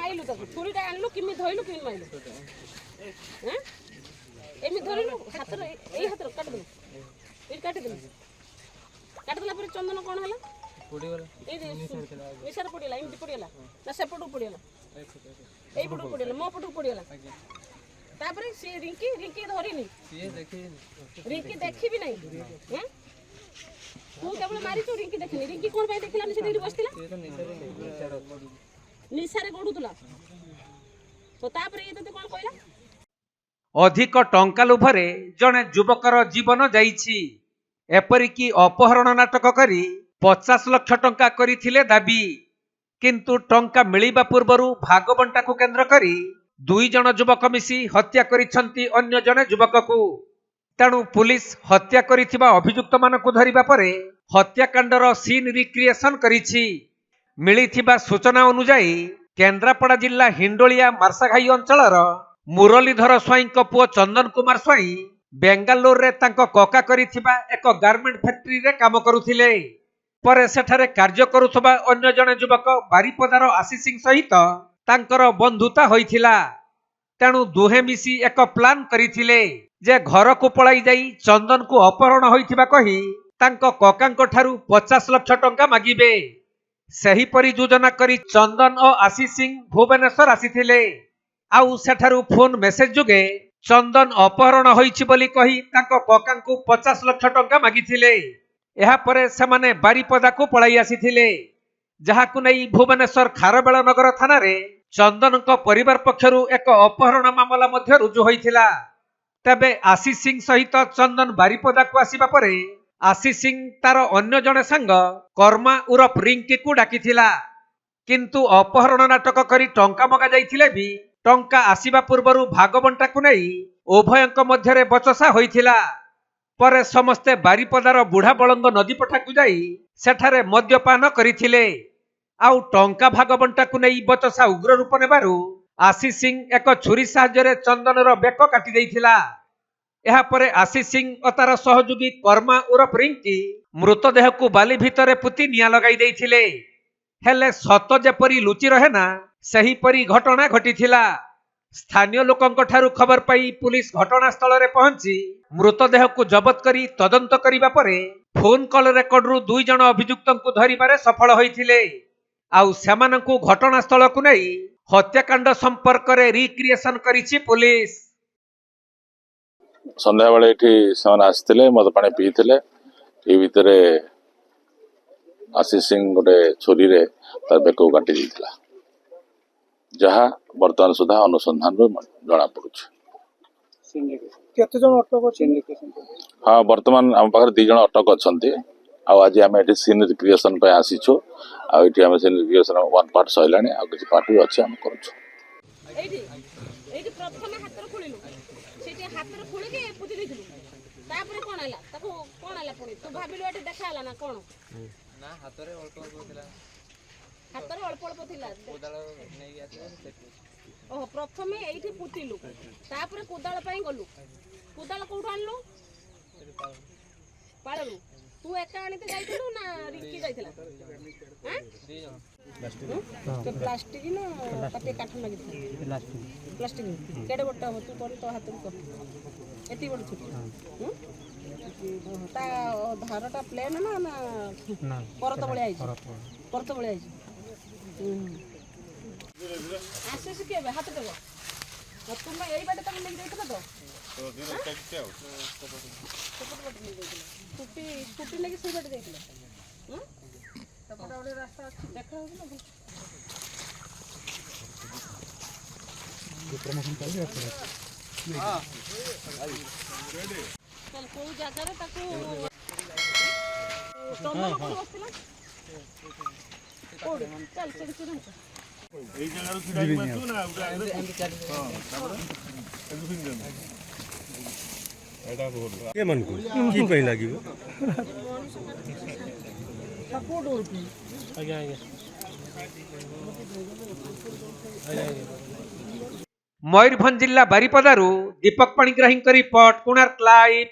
माइलु तक छुरीटा आनलु किमि धइलु किमि माइलु हैं एमि धरिलु हातर एई हातर काट दे ए काट दे पर चंदन कोन हला पड़ी वाला ए मिसर पड़ीला एमि पड़ीला ना सेपटु पड़ीला एई पटु पड़ीला मो पटु पड़ीला तापर से रिंकी रिंकी धरिनी से देखि रिंकी देखि भी नहीं हैं तू केवल मारी तो रिंकी देखिनी रिंकी कोन भाई देखिला से देरी बसतिला से तो निसारे गोडुतला तो तापर ए तते कोन कहला अधिक टंका लोभरे जणे युवकर जीवन जाइछि एपरिकी अपहरण नाटक करी 50 लाख टंका करिथिले दाबी किंतु टंका मिलिबा पूर्वरु भागबंटा को केंद्र करी 2 जण युवक मिसी हत्या करिसंती अन्य जणे युवक को तेणु पुलिस हत्या करिथिबा अभियुक्त मानकु धरिबा परे हत्याकांडर सीन रिक्रिएशन करिछि मिलिथिबा सूचना अनुसार केन्द्रापड़ा जिला हिंडोलिया मार्साघाई अंचलर मुरलीधर स्वाई पुओ चंदन कुमार स्वाई बेंगालोर रे तांको कका करिथिबा एक गारमेंट फैक्ट्री रे काम करुथिले परे सेठारे कार्य करुथबा अन्य जणे युवक बारिपदार आशीष सिंह सहित तांकर बंधुता होइथिला तेणु दुहे मिसी एक प्लान करिथिले जे घर को पळाई जाई चंदन को अपहरण होइथिबा कही तांको ककांको ठारू 50 लाख टंका मागिबे सही परि योजना करी चंदन और आशीष सिंह भुवनेश्वर आसीथिले आउ सेठारू फोन मेसेज जुगे चंदन अपहरण होइछि बोली कही तांको ककांको 50 लाख टंका मागिथिले एहा परे सेमाने बारिपदा को पळाई आसीथिले जहाकु नै भुवनेश्वर खारबेल नगर थाना रे चंदन को परिवार पक्षरु एक अपहरण मामला मध्ये रुजु होइथिला तबे आशीष सिंह सहित चंदन बारिपदा को आसीबा परे आशीष सिंह तार अन्य जणे संग कर्मा उरफ रिंकी को डाकिथिला किंतु अपहरण नाटक करी टंका मगा जाइथिले भी टंका आसीबा पूर्वरु भागबंटा को नै उभयंक मध्यरे बचसा होइथिला परे समस्ते बारिपदार बुढ़ा बलंग नदी पठा को जाई सेठारे मद्यपान करिथिले आउ टंका भागबंटा को नै बचसा उग्र रूप नेबारु आशीष सिंह एक छुरी साहाय्य चंदनर बेक काटी देइथिला एहा परे आशीष सिंह और तार सहयोगी कर्मा उरफ रिंकी मृतदेह को बाली भितरे पुति निया लगाई देइथिले हेले सत जेपरी लुचि रहे ना सही परी घटना घटिथिला स्थानीय लोकंक ठारू खबर पाई पुलिस घटनास्थल रे पहुंची मृतदेह को जबत करी तदंत करिबा परे फोन कॉल रेकर्ड रु 2 जण अभियुक्तन को धरिबारे सफल होइथिले आउ सेमानंकु घटनास्थल को नै हत्याकांड संपर्क रे रिक्रिएशन करिछि पुलिस संध्या बेले एठी सेमान आस्थिले मद पानी पीथिले ए भितरे आशीष सिंह गोटे छुरी रे तार बेक काटी दिथिला जहा वर्तमान सुधा अनुसंधान जना पड़ुछ हाँ वर्तमान आम पाखे 2 जण अटक अच्छा आज आम ये सीन रिक्रिएशन आसीचु आम सीन रिक्रिएशन 1 पार्ट सैला किसी पार्ट भी अच्छे आम कर प्रथम ये पुतिलु तापर कोदाल गलु कोदाल कौट आणलु पाळलु तू एका आनिते जाइतलु ना रिक्की जाइतला हैं तो प्लास्टिक ना कते काठ लगी प्लास्टिक केडे बट्टा हो तू कोन तो हाथ को एती बड़ छुटी ता धारटा प्लेन ना ना परत बळे आइछ परत बळे आइछ आशीष के हाथ देबो तुम यही बाटे तक लेके जाइतला तो स्कूटी स्कूटी लेके से बाटे जाइतला तपटा ओडे रास्ता अछि देखा हो ना प्रमोशन कर दिया हां चल कोई जगह रे ताको चंदन को बसला ओडे चल चल चल এই জায়গার ছুড়াই মাছু না ওটা हां তারপরে এভরিথিং দেন এটা বল কে মান কো কি পাই লাগিব সাপোর্ট ওরকি আগে আগে मयूरभंज जिला बारिपदारू दीपक पाणिग्राही रिपोर्ट कोणार्क लाइव।